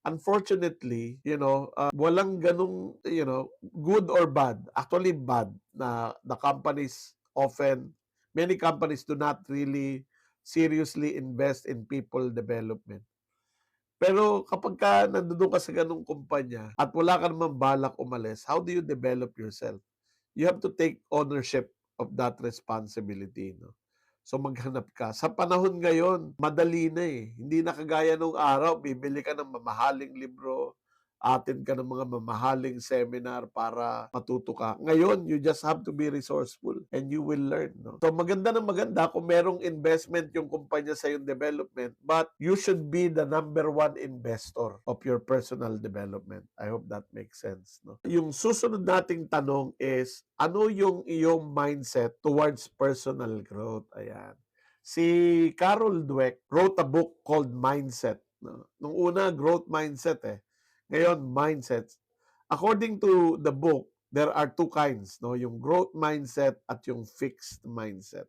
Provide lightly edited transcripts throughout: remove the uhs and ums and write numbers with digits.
Unfortunately, walang ganung, good or bad. Actually, bad na the companies often, many companies do not really seriously invest in people development. Pero kapagka nandoon ka sa ganung kumpanya at wala ka namang balak umalis, how do you develop yourself? You have to take ownership of that responsibility, no? So maghanap ka. Sa panahon ngayon, madali na eh. Hindi na kagaya nung araw, bibili ka ng mamahaling libro, attend ka ng mga mamahaling seminar para matuto ka. Ngayon, you just have to be resourceful and you will learn. No? So maganda na maganda kung merong investment yung kumpanya sa yung development, but you should be the number one investor of your personal development. I hope that makes sense. No? Yung susunod nating tanong is, ano yung iyong mindset towards personal growth? Ayan. Si Carol Dweck wrote a book called Mindset. No? Nung una, growth mindset eh. Ngayon, mindsets. According to the book, there are two kinds, no? Yung growth mindset at yung fixed mindset.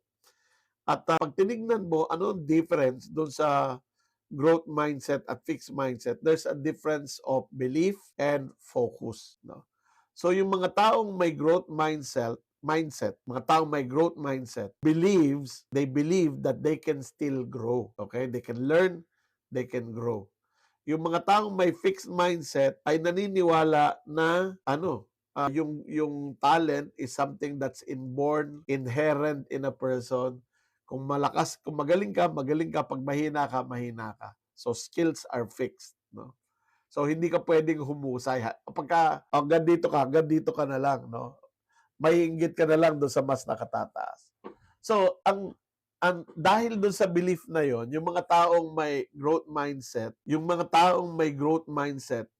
At pag tinignan mo, ano ang difference doon sa growth mindset at fixed mindset? There's a difference of belief and focus, no? So yung mga taong may growth mga taong may growth mindset they believe that they can still grow. Okay? They can learn, they can grow. Yung mga taong may fixed mindset ay naniniwala na yung talent is something that's inborn, inherent in a person. Kung malakas, kung magaling ka, magaling ka. Pag mahina ka, mahina ka. So skills are fixed, no? So hindi ka pwedeng humusay. Pagka hanggang dito ka na lang, no? Maiinggit ka na lang doon sa mas nakatataas. So, dahil doon sa belief na yon, yung mga taong may growth mindset,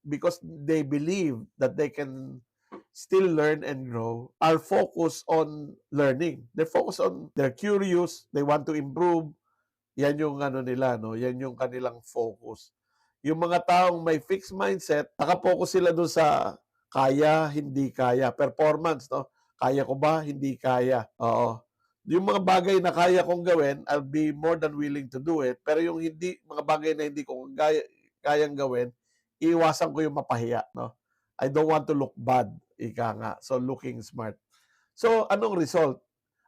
because they believe that they can still learn and grow, are focused on learning. They're curious, they want to improve. Yan yung ano nila, no? Yan yung kanilang focus. Yung mga taong may fixed mindset, nakapokus sila doon sa kaya, hindi kaya, performance, no? Kaya ko ba? Hindi kaya. Oo. Yung mga bagay na kaya kong gawin, I'll be more than willing to do it. Pero yung mga bagay na hindi ko kayang gawin, iiwasan ko yung mapahiya, no? I don't want to look bad, ika nga. So, looking smart. So, anong result?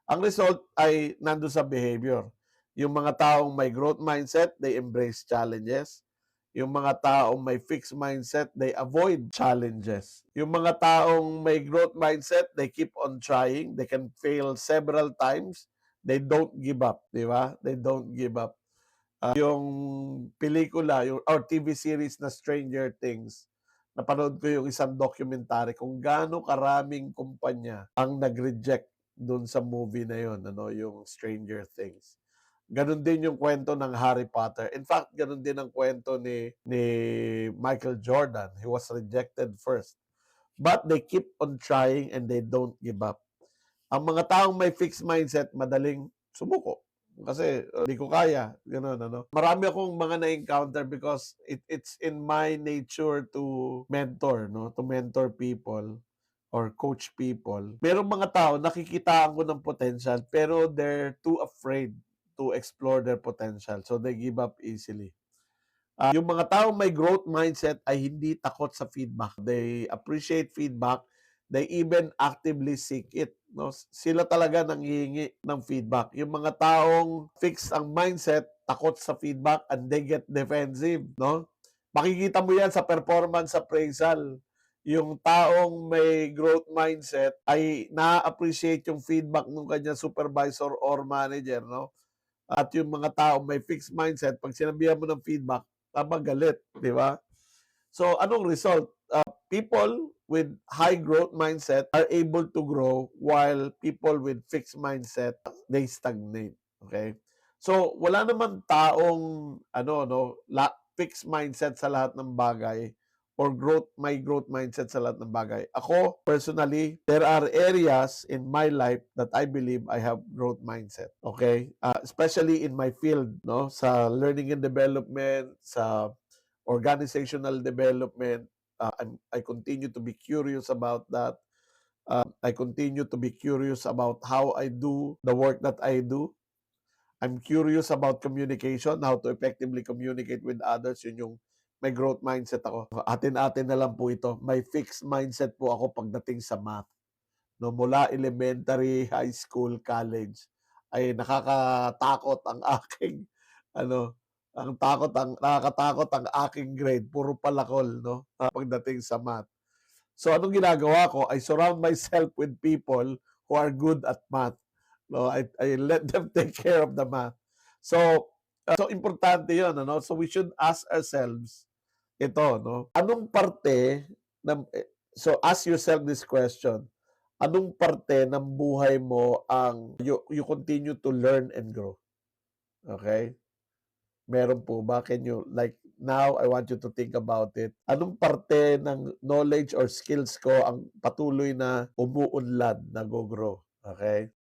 Ang result ay nandun sa behavior. Yung mga taong may growth mindset, they embrace challenges. Yung mga taong may fixed mindset, they avoid challenges. Yung mga taong may growth mindset, they keep on trying. They can fail several times. They don't give up, di ba? They don't give up. Yung pelikula, or TV series na Stranger Things, napanood ko yung isang documentary kung gaano karaming kumpanya ang nag-reject dun sa movie na yun, yung Stranger Things. Ganon din yung kwento ng Harry Potter. In fact, ganon din ang kwento ni Michael Jordan. He was rejected first. But they keep on trying and they don't give up. Ang mga taong may fixed mindset, madaling sumuko. Kasi hindi ko kaya. Ganun, Marami akong mga na-encounter because it's in my nature to mentor, no? To mentor people or coach people. Merong mga tao, nakikitaan ko ng potential, pero they're too afraid to explore their potential. So they give up easily. Yung mga taong may growth mindset ay hindi takot sa feedback. They appreciate feedback. They even actively seek it. No? Sila talaga nanghihingi ng feedback. Yung mga taong fixed ang mindset, takot sa feedback, and they get defensive. No? Makikita mo yan sa performance appraisal. Yung taong may growth mindset ay na-appreciate yung feedback ng kanya supervisor or manager. No? At yung mga taong may fixed mindset, pag sinabihan mo ng feedback, galit, di ba? So, anong result? People with high growth mindset are able to grow while people with fixed mindset, they stagnate. Okay? So, wala naman taong fixed mindset sa lahat ng bagay or may growth mindset sa lahat ng bagay. Ako, personally, there are areas in my life that I believe I have growth mindset. Okay? Especially in my field, no? Sa learning and development, sa organizational development. I continue to be curious about that. I continue to be curious about how I do the work that I do. I'm curious about communication, how to effectively communicate with others. Yun yung may growth mindset ako. Atin-atin na lang po ito. May fixed mindset po ako pagdating sa math. No, mula elementary, high school, college ay nakakatakot ang aking ano, nakakatakot ang aking grade. Puro palakol, no, pagdating sa math. So anong ginagawa ko? I surround myself with people who are good at math. No, I let them take care of the math. So so importante 'yon, ano? So we should ask ourselves ito, no? Anong parte ng so ask yourself this question. Anong parte ng buhay mo ang you continue to learn and grow? Okay? Meron po ba? Can you, like, now, I want you to think about it. Anong parte ng knowledge or skills ko ang patuloy na umuunlad, naggo-grow? Okay?